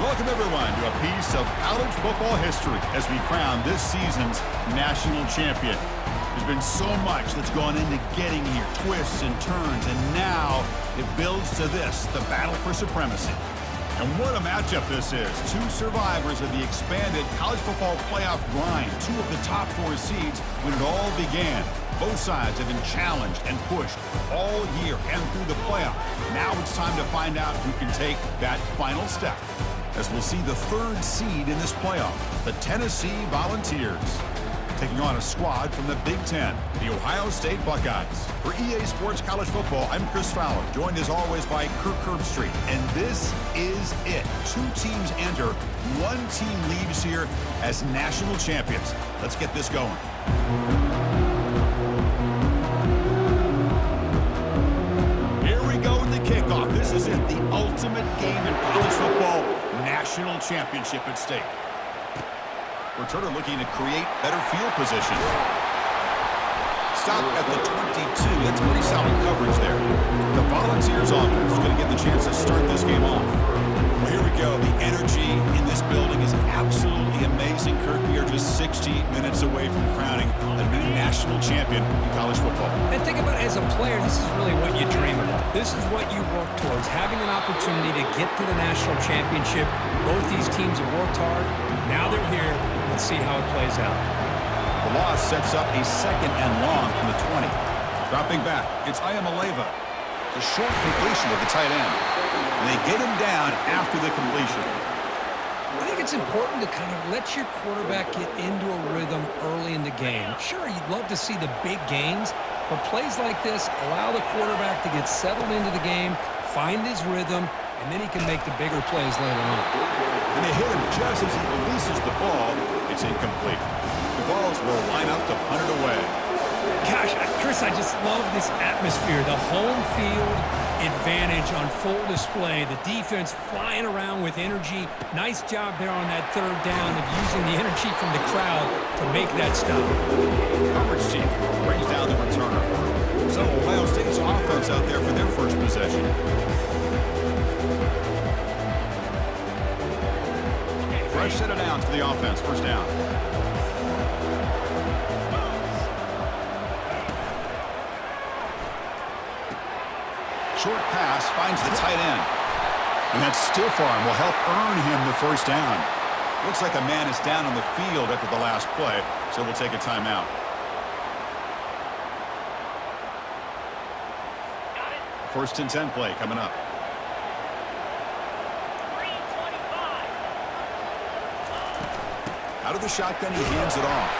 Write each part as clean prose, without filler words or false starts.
Welcome, everyone, to a piece of college football history as we crown this season's national champion. There's been so much that's gone into getting here, twists and turns, and now it builds to this, the battle for supremacy. And what a matchup this is. Two survivors of the expanded college football playoff grind, two of the top four seeds when it all began. Both sides have been challenged and pushed all year and through the playoff. Now it's time to find out who can take that final step, as we'll see the third seed in this playoff, the Tennessee Volunteers, taking on a squad from the Big Ten, the Ohio State Buckeyes. For EA Sports College Football, I'm Chris Fowler, joined as always by Kirk Herbstreit. And this is it. Two teams enter, one team leaves here as national champions. Let's get this going. Here we go with the kickoff. This is it, the ultimate game in college football, national championship at stake. Returner looking to create better field position. Stop at the 22. That's pretty solid coverage there. The Volunteers offense is going to get the chance to start this game off. Well, here we go. The energy in this building is absolutely amazing, Kirk. We are just 60 minutes away from crowning a new national champion in college football. And think about it, as a player, this is really what you dream about. This is what you work towards, having an opportunity to get to the national championship. Both these teams have worked hard. Now they're here. Let's see how it plays out. The loss sets up a second and long from the 20. Dropping back, it's Ayamaleva. The short completion of the tight end. And they get him down after the completion. I think it's important to kind of let your quarterback get into a rhythm early in the game. Sure, you'd love to see the big gains, but plays like this allow the quarterback to get settled into the game, find his rhythm, and then he can make the bigger plays later on. And they hit him just as he releases the ball. It's incomplete. The Vols will line up to punt it away. Gosh, Chris, I just love this atmosphere. The home field advantage on full display. The defense flying around with energy. Nice job there on that third down of using the energy from the crowd to make that stop. Coverage team brings down the returner. So Ohio State's offense out there for their first possession. Fresh set of downs for the offense. First down. Short pass finds the tight end. And that stiff arm will help earn him the first down. Looks like a man is down on the field after the last play, so we'll take a timeout. First and 10 play coming up. Out of the shotgun, he hands it off.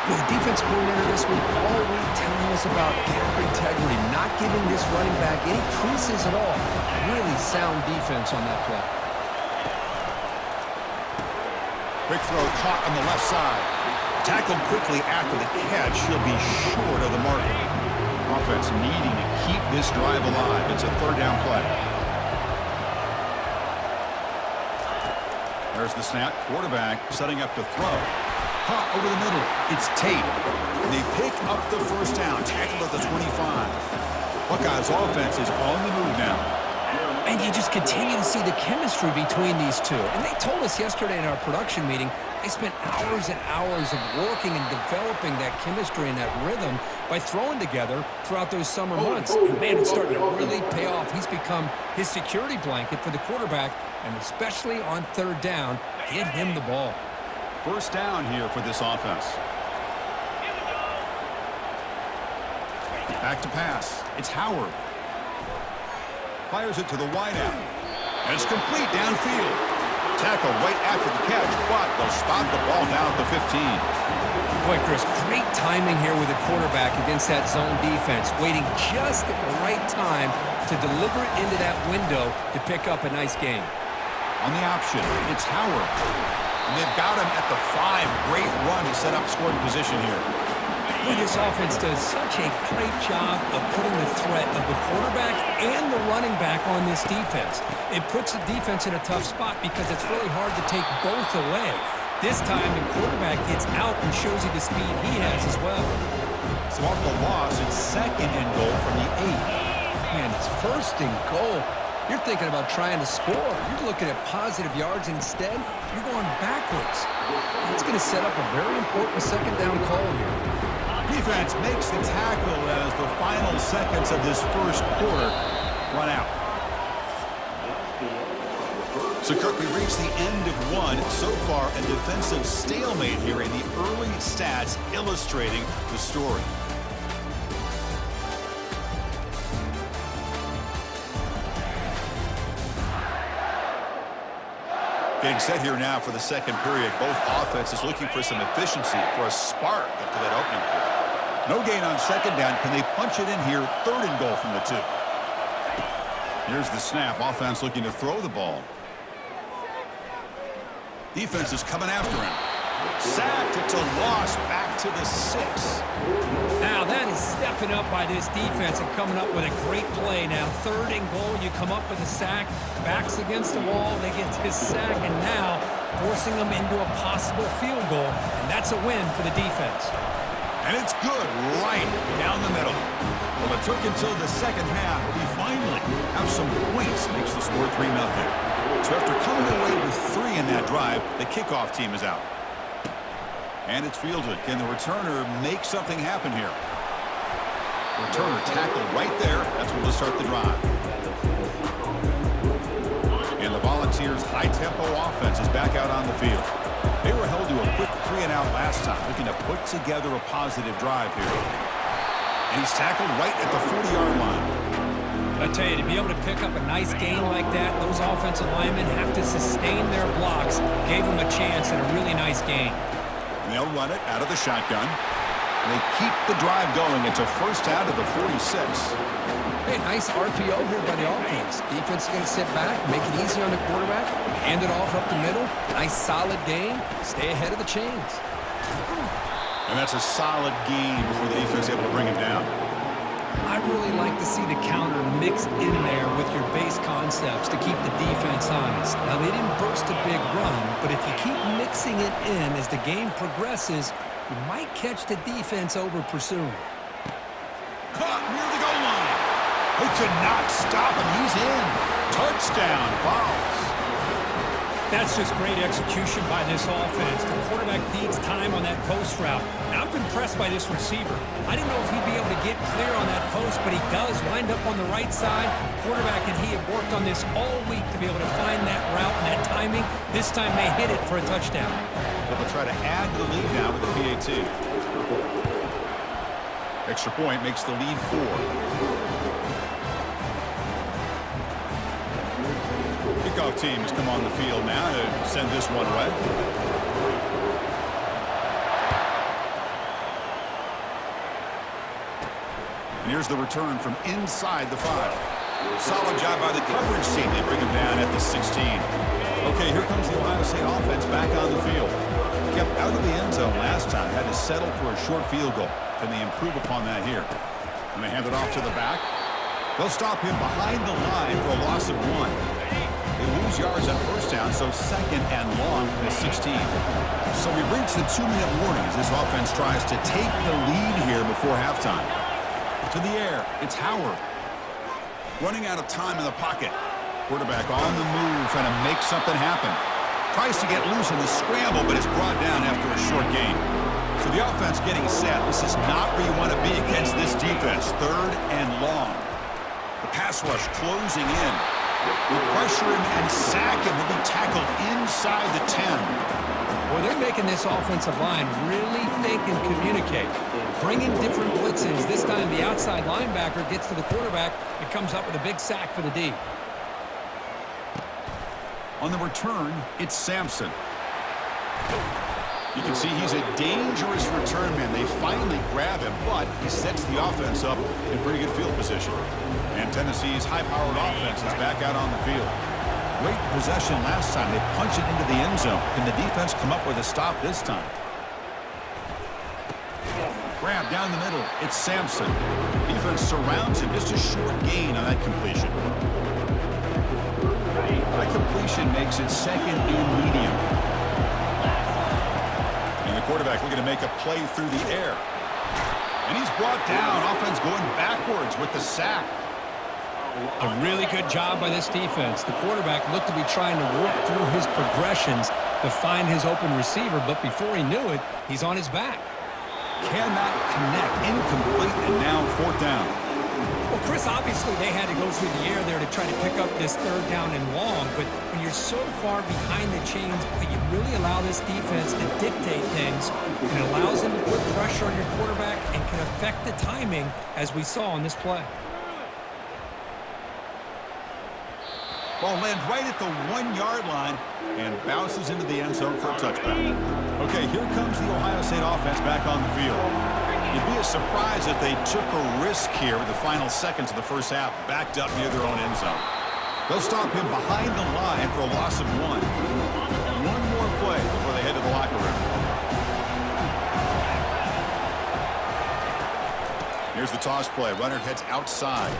The defense coordinator this week all week telling us about gap integrity, not giving this running back any creases at all. Really sound defense on that play. Quick throw caught on the left side. Tackled quickly after the catch. He'll be short of the marker. Offense needing to keep this drive alive. It's a third down play. There's the snap. Quarterback setting up to throw. Hot over the middle. It's Tate. And they pick up the first down. Tackled at the 25. Buckeyes offense is on the move now. And you just continue to see the chemistry between these two. And they told us yesterday in our production meeting, they spent hours and hours of working and developing that chemistry and that rhythm by throwing together throughout those summer months. And man, it's starting to really pay off. He's become his security blanket for the quarterback, and especially on third down, get him the ball. First down here for this offense. Back to pass. It's Howard. Fires it to the wideout. And it's complete downfield. Tackle right after the catch, but they'll spot the ball down at the 15. Boy, Chris, great timing here with the quarterback against that zone defense, waiting just at the right time to deliver it into that window to pick up a nice gain. On the option, it's Howard. And they've got him at the 5. Great run to set up scoring position here. Boy, this offense does such a great job of putting the threat of the quarterback and the running back on this defense. It puts the defense in a tough spot because it's really hard to take both away. This time, the quarterback gets out and shows you the speed he has as well. So off the loss, it's second and goal from the 8. Man, it's first and goal. You're thinking about trying to score. You're looking at positive yards instead. You're going backwards. It's going to set up a very important second down call here. Defense makes the tackle as the final seconds of this first quarter run out. So, Kirk, we reached the end of one. So far, a defensive stalemate here, and the early stats illustrating the story. Getting set here now for the second period. Both offenses looking for some efficiency, for a spark after that opening quarter. No gain on second down. Can they punch it in here? Third and goal from the 2. Here's the snap. Offense looking to throw the ball. Defense is coming after him. Sacked. It's a loss back to the 6. Now that is stepping up by this defense and coming up with a great play. Now third and goal, you come up with a sack. Backs against the wall. They get this sack, and now forcing them into a possible field goal. And that's a win for the defense. And it's good right down the middle. Well, it took until the second half. We finally have some points. Makes the score 3-0. So after coming away with 3 in that drive, the kickoff team is out. And it's fielded. Can the returner make something happen here? Returner tackled right there. That's where they'll start the drive. And the Volunteers' high-tempo offense is back out on the field. They were held to a quick 3-and-out last time, looking to put together a positive drive here. And he's tackled right at the 40-yard line. I tell you, to be able to pick up a nice gain like that, those offensive linemen have to sustain their blocks. Gave them a chance and a really nice gain. And they'll run it out of the shotgun. They keep the drive going. It's a first out of the 46. Hey, nice RPO here by the offense. Defense is going to sit back, make it easy on the quarterback, hand it off up the middle. Nice solid gain. Stay ahead of the chains. And that's a solid gain before the defense is able to bring him down. I'd really like to see the counter mixed in there with your base concepts to keep the defense honest. Now, they didn't burst a big run, but if you keep mixing it in as the game progresses, you might catch the defense over pursuing. Caught near the goal line. Who could not stop him? He's in. Touchdown, Vols. That's just great execution by this offense. The quarterback needs time on that post route. Now, I'm impressed by this receiver. I didn't know if he'd be able to get clear on that post, but he does. Lined up on the right side. Quarterback and he have worked on this all week to be able to find that route and that timing. This time they hit it for a touchdown. They'll try to add to the lead now with the PAT. Extra point makes the lead 4. Kickoff teams come on the field now to send this one away. And here's the return from inside the 5. Solid job by the coverage team. They bring him down at the 16. Okay, here comes the Ohio State offense back on the field. Kept out of the end zone last time. Had to settle for a short field goal. Can they improve upon that here? And they hand it off to the back. They'll stop him behind the line for a loss of 1. They lose yards on first down, so second and long from the 16. So we've reached the 2-minute warning as this offense tries to take the lead here before halftime. To the air, it's Howard. Running out of time in the pocket. Quarterback on the move, trying to make something happen. Tries to get loose in the scramble, but is brought down after a short gain. So the offense getting set. This is not where you want to be against this defense. Third and long. The pass rush closing in. Will pressure him and sack him. Will be tackled inside the 10. Well, they're making this offensive line really think and communicate. Bringing different blitzes. This time the outside linebacker gets to the quarterback and comes up with a big sack for the D. On the return, it's Sampson. You can see he's a dangerous return man. They finally grab him, but he sets the offense up in pretty good field position. And Tennessee's high-powered offense is back out on the field. Great possession last time. They punch it into the end zone. Can the defense come up with a stop this time? Grab down the middle. It's Sampson. Defense surrounds him. Just a short gain on that completion. That completion makes it second and medium. And the quarterback looking to make a play through the air. And he's brought down. Offense going backwards with the sack. A really good job by this defense. The quarterback looked to be trying to work through his progressions to find his open receiver, but before he knew it, he's on his back. Cannot connect. Incomplete, and now fourth down. Well, Chris, obviously they had to go through the air there to try to pick up this third down and long, but when you're so far behind the chains, you really allow this defense to dictate things, and it allows them to put pressure on your quarterback and can affect the timing, as we saw on this play. Ball lands right at the 1-yard line and bounces into the end zone for a touchback. Okay, here comes the Ohio State offense back on the field. You'd be surprised if they took a risk here with the final seconds of the first half, backed up near their own end zone. They'll stop him behind the line for a loss of 1. One more play before they head to the locker room. Here's the toss play. Runner heads outside.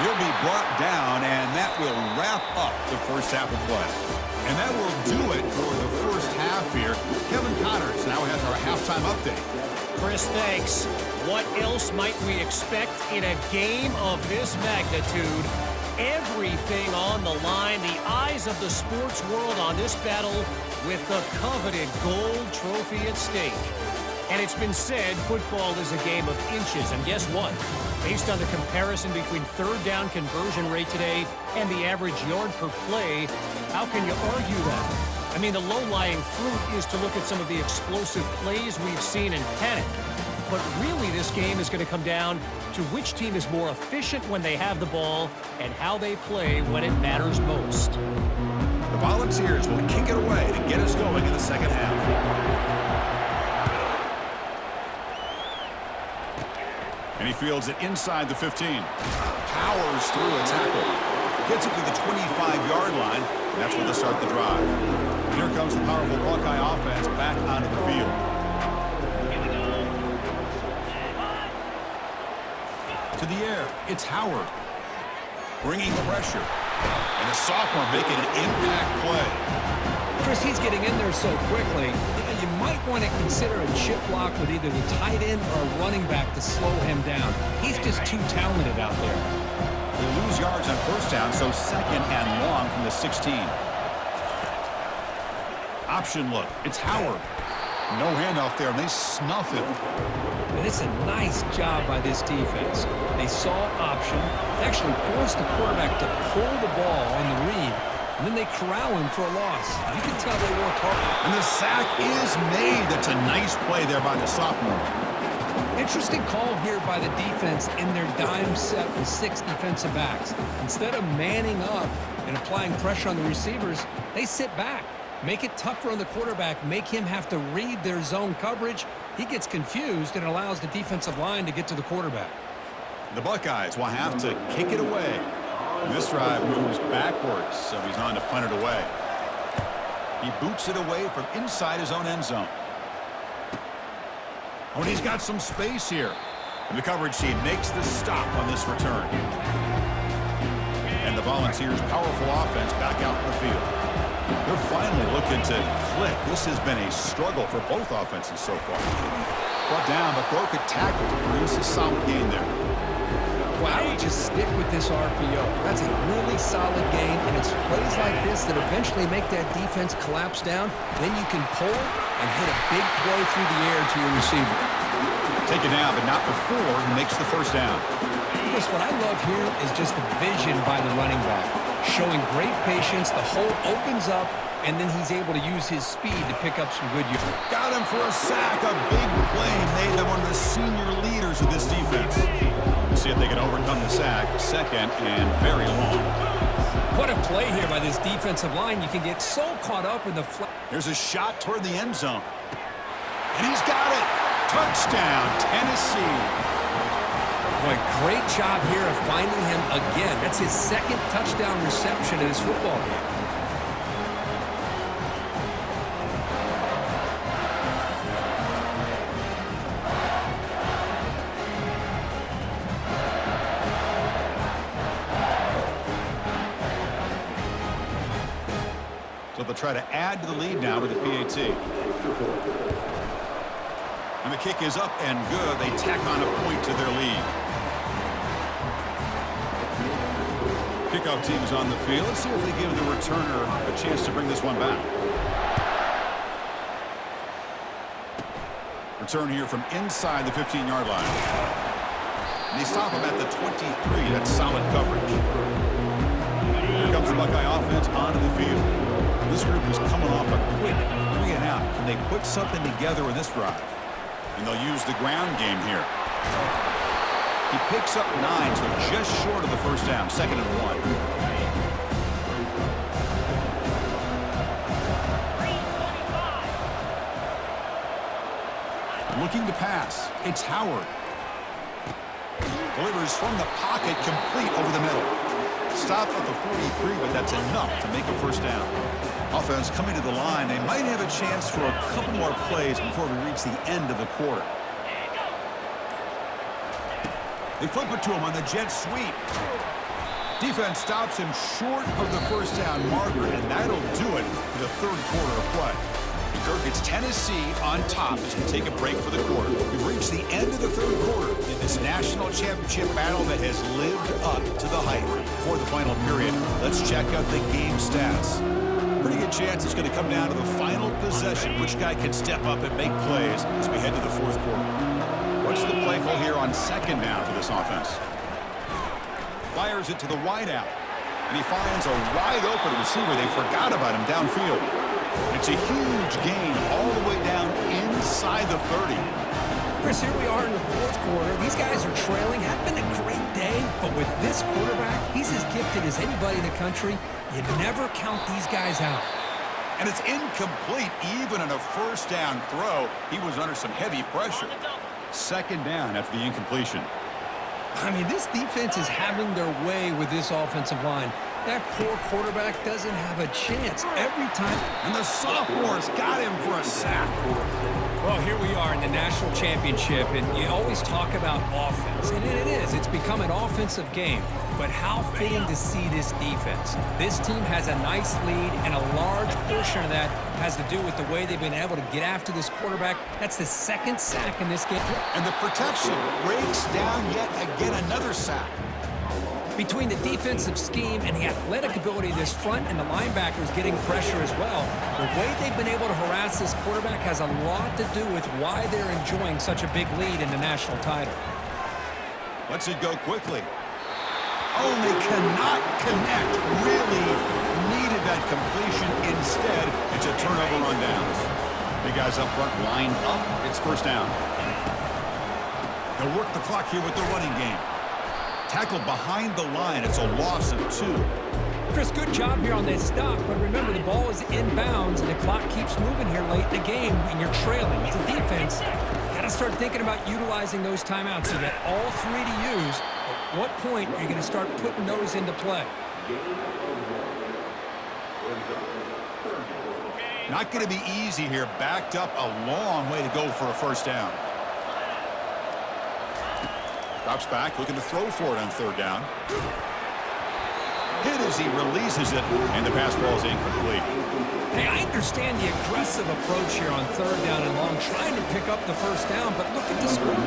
He'll be brought down, and that will wrap up the first half of play. And that will do it for the first half here. Kevin Connors now has our halftime update. Chris, thanks. What else might we expect in a game of this magnitude? Everything on the line, the eyes of the sports world on this battle with the coveted gold trophy at stake. And it's been said football is a game of inches, and guess what? Based on the comparison between third down conversion rate today and the average yard per play, how can you argue that? I mean, the low-lying fruit is to look at some of the explosive plays we've seen in panic. But really, this game is going to come down to which team is more efficient when they have the ball and how they play when it matters most. The Volunteers will kick it away to get us going in the second half. And he fields it inside the 15. Powers through a tackle. Gets it to the 25-yard line. And that's where they start the drive. And here comes the powerful Buckeye offense back onto the field. To the air, it's Howard. Bringing pressure. And the sophomore making an impact play. Chris, he's getting in there so quickly. You might want to consider a chip block with either the tight end or a running back to slow him down. He's just too talented out there. They lose yards on first down, so second and long from the 16. Option look. It's Howard. No handoff there, and they snuff him. And it's a nice job by this defense. They saw option, actually forced the quarterback to pull the ball on the read, and then they corral him for a loss. You can tell they worked hard. And the sack is made. That's a nice play there by the sophomore. Interesting call here by the defense in their dime set with 6 defensive backs. Instead of manning up and applying pressure on the receivers, they sit back. Make it tougher on the quarterback. Make him have to read their zone coverage. He gets confused and allows the defensive line to get to the quarterback. The Buckeyes will have to kick it away. This drive moves backwards, so he's on to punt it away. He boots it away from inside his own end zone. Oh, and he's got some space here. And the coverage team makes the stop on this return. And the Volunteers' powerful offense back out in the field. They're finally looking to click. This has been a struggle for both offenses so far. Brought down, but broke a tackle to produce a solid gain there. Well, I would just stick with this RPO. That's a really solid game, and it's plays like this that eventually make that defense collapse down. Then you can pull and hit a big play through the air to your receiver. Take it down, but not before he makes the first down. Chris, what I love here is just the vision by the running back. Showing great patience, the hole opens up, and then he's able to use his speed to pick up some good yards. Got him for a sack, a big play, made them one of the senior leaders of this defense. We'll see if they can overcome the sack. Second and very long. What a play here by this defensive line. You can get so caught up in the flat. Here's a shot toward the end zone. And he's got it. Touchdown, Tennessee. Boy, great job here of finding him again. That's his second touchdown reception in his football game. So they'll try to add to the lead now with the PAT. And the kick is up and good. They tack on a point to their lead. kickoff team is on the field. Let's see if they give the returner a chance to bring this one back. Return here from inside the 15-yard line. And they stop him at the 23. That's solid coverage. Here comes the Buckeye offense onto the field. This group is coming off a quick 3-and-out. Can they put something together in this drive? And they'll use the ground game here. He picks up 9, so just short of the first down, 2nd and 1. Looking to pass. It's Howard. Delivers from the pocket, complete over the middle. Stop at the 43, but that's enough to make a first down. Offense coming to the line. They might have a chance for a couple more plays before we reach the end of the quarter. They flip it to him on the jet sweep. Defense stops him short of the first down marker, and that'll do it for the third quarter of play. Kirk, it's Tennessee on top as we take a break for the quarter. We've reached the end of the third quarter in this national championship battle that has lived up to the hype. For the final period, let's check out the game stats. Pretty good chance it's going to come down to the final possession. Which guy can step up and make plays as we head to the fourth quarter? What's the play call here on 2nd down for this offense? Fires it to the wideout. And he finds a wide-open receiver. They forgot about him downfield. It's a huge gain all the way down inside the 30. Chris, here we are in the fourth quarter. These guys are trailing. Had been a great day, but with this quarterback, he's as gifted as anybody in the country. You never count these guys out. And it's incomplete even on a first down throw. He was under some heavy pressure. 2nd down after the incompletion. I mean, this defense is having their way with this offensive line. That poor quarterback doesn't have a chance every time. And the sophomore's got him for a sack. Well, here we are in the national championship, and you always talk about offense. And it is. It's become an offensive game. But how fitting to see this defense. This team has a nice lead, and a large portion of that has to do with the way they've been able to get after this quarterback. That's the 2nd sack in this game. And the protection breaks down yet again another sack. Between the defensive scheme and the athletic ability of this front and the linebackers getting pressure as well, the way they've been able to harass this quarterback has a lot to do with why they're enjoying such a big lead in the national title. Lets it go quickly. Oh, they cannot connect. Really needed that completion. Instead, it's a turnover on downs. The guys up front lined up. It's first down. They'll work the clock here with the running game. Tackled behind the line. It's a loss of 2. Chris, good job here on that stop, but remember the ball is inbounds and the clock keeps moving here late in the game and you're trailing. As a defense, you got to start thinking about utilizing those timeouts. You got all 3 to use. At what point are you going to start putting those into play? Not going to be easy here. Backed up a long way to go for a first down. Drops back, looking to throw for it on 3rd down. Hit as he releases it, and the pass ball is incomplete. Hey, I understand the aggressive approach here on 3rd down and long, trying to pick up the first down, but look at the score.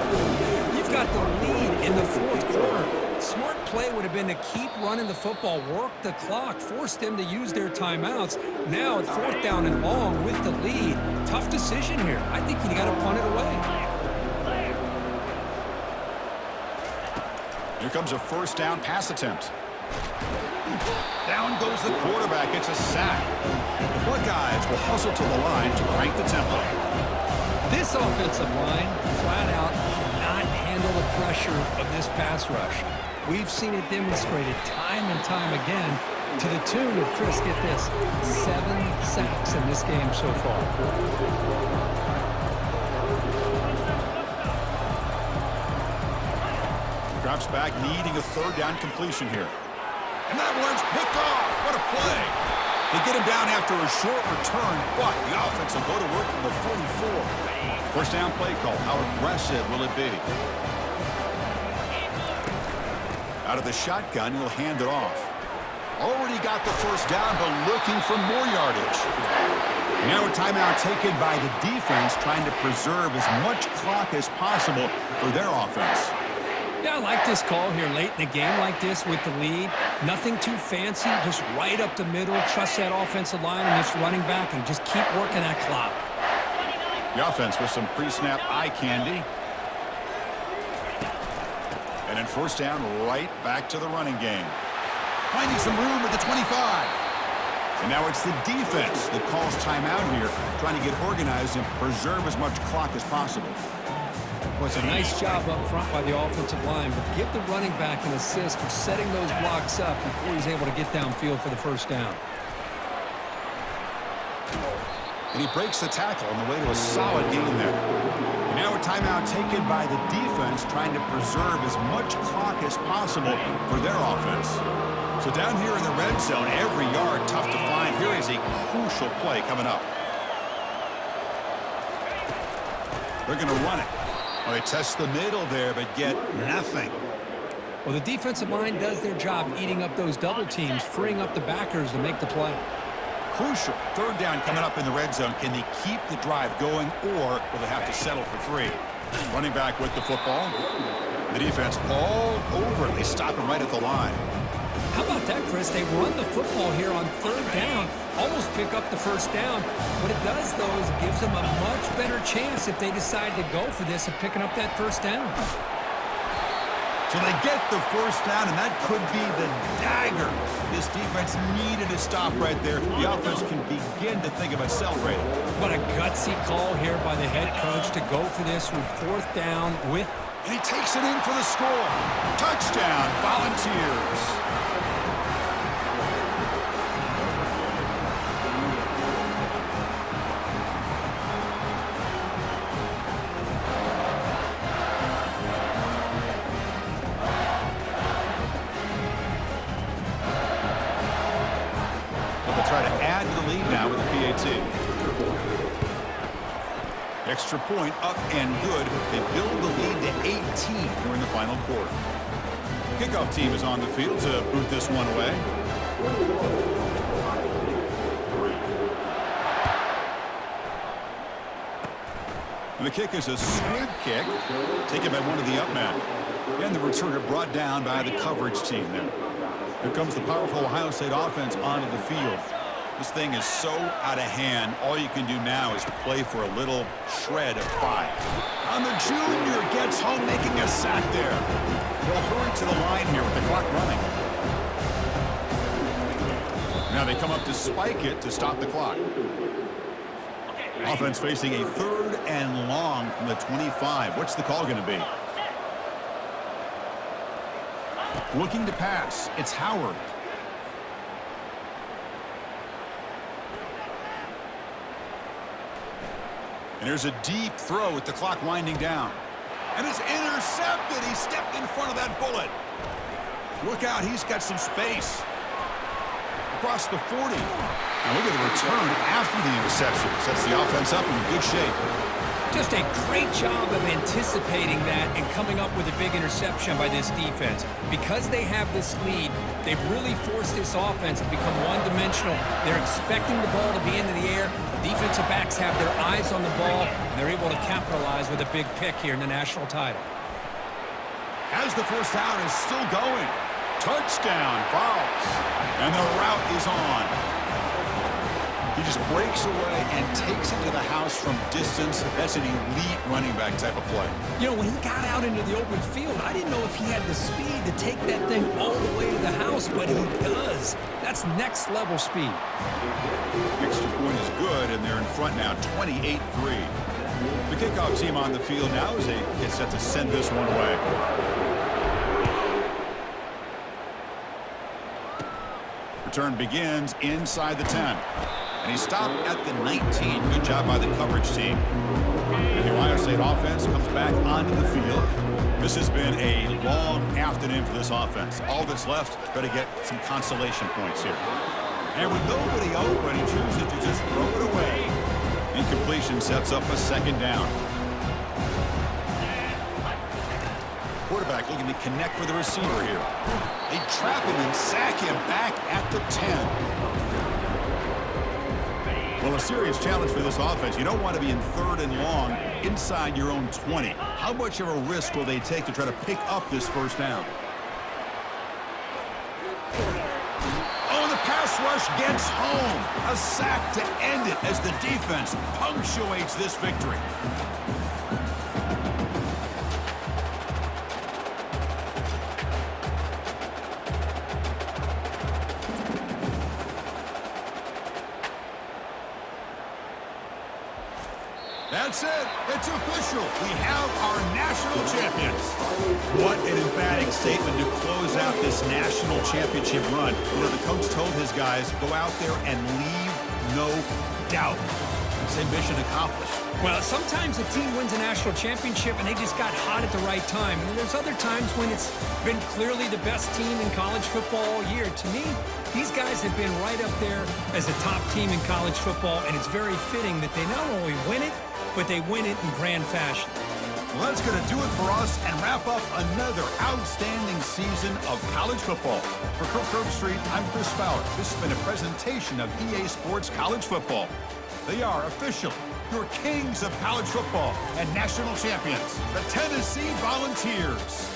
You've got the lead in the 4th quarter. Smart play would have been to keep running the football, work the clock, force them to use their timeouts. Now, 4th down and long with the lead. Tough decision here. I think you got to punt it away. Here comes a first down pass attempt. Down goes the quarterback. It's a sack. The Buckeyes will hustle to the line to crank the tempo. This offensive line, flat out, cannot handle the pressure of this pass rush. We've seen it demonstrated time and time again to the tune of, Chris, get this, 7 sacks in this game so far. Drops back, needing a 3rd down completion here. And that one's picked off. What a play. They get him down after a short return, but the offense will go to work from the 44. First down play call. How aggressive will it be? Out of the shotgun, he'll hand it off. Already got the first down, but looking for more yardage. Now a timeout taken by the defense, trying to preserve as much clock as possible for their offense. Yeah, I like this call here late in the game like this with the lead. Nothing too fancy, just right up the middle. Trust that offensive line and this running back and just keep working that clock. The offense with some pre-snap eye candy. And then first down, right back to the running game. Finding some room at the 25. And now it's the defense that calls timeout here, trying to get organized and preserve as much clock as possible. Well, it's a nice job up front by the offensive line, but give the running back an assist for setting those blocks up before he's able to get downfield for the first down. And he breaks the tackle on the way to a solid gain there. And now a timeout taken by the defense, trying to preserve as much clock as possible for their offense. So down here in the red zone, every yard tough to find. Here is a crucial play coming up. They're going to run it. Well, they test the middle there, but get nothing. Well, the defensive line does their job eating up those double teams, freeing up the backers to make the play. Crucial. Third down coming up in the red zone. Can they keep the drive going, or will they have to settle for 3? Running back with the football. The defense all over. They stop him right at the line. How about that, Chris? They run the football here on third down, almost pick up the first down. What it does, though, is it gives them a much better chance if they decide to go for this of picking up that first down. So they get the first down, and that could be the dagger this defense needed to stop right there. The offense can begin to think about celebrating. What a gutsy call here by the head coach to go for this with fourth down with... And he takes it in for the score. Touchdown, Volunteers. Try to add to the lead now with the PAT. Extra point up and good. They build the lead to 18 here in the final quarter. Kickoff team is on the field to boot this one away. And the kick is a squib kick taken by one of the up men. And the returner brought down by the coverage team there. Here comes the powerful Ohio State offense onto the field. This thing is so out of hand, all you can do now is play for a little shred of pride. And the junior gets home, making a sack there. They'll hurry to the line here with the clock running. Now they come up to spike it to stop the clock. Offense facing a third and long from the 25. What's the call going to be? Looking to pass. It's Howard. And there's a deep throw with the clock winding down. And it's intercepted. He stepped in front of that bullet. Look out. He's got some space. Across the 40. And look at the return after the interception. Sets the offense up in good shape. Just a great job of anticipating that and coming up with a big interception by this defense. Because they have this lead, they've really forced this offense to become one-dimensional. They're expecting the ball to be into the air. The defensive backs have their eyes on the ball, and they're able to capitalize with a big pick here in the national title. As the first down is still going. Touchdown, Vols. And the route is on. He just breaks away and takes it to the house from distance. That's an elite running back type of play. You know, when he got out into the open field, I didn't know if he had the speed to take that thing all the way to the house, but he does. That's next level speed. Extra point is good, and they're in front now, 28-3. The kickoff team on the field now as they get set to send this one away. Return begins inside the 10. And he stopped at the 19. Good job by the coverage team. And the Ohio State offense comes back onto the field. This has been a long afternoon for this offense. All that's left, better get some consolation points here. And with nobody open, he chooses to just throw it away. Incompletion sets up a second down. Quarterback looking to connect with the receiver here. They trap him and sack him back at the 10. Well, a serious challenge for this offense. You don't want to be in 3rd and long inside your own 20. How much of a risk will they take to try to pick up this first down? Oh, the pass rush gets home. A sack to end it as the defense punctuates this victory. That's it. It's official. We have our national champions. What an emphatic statement to close out this national championship run. You know, the coach told his guys, go out there and leave no doubt. Say mission accomplished. Well, sometimes a team wins a national championship and they just got hot at the right time. And there's other times when it's been clearly the best team in college football all year. To me, these guys have been right up there as a top team in college football, and it's very fitting that they not only win it, but they win it in grand fashion. Well, that's going to do it for us and wrap up another outstanding season of college football. For Kirk Herbstreit, I'm Chris Fowler. This has been a presentation of EA Sports College Football. They are official, your kings of college football and national champions, the Tennessee Volunteers.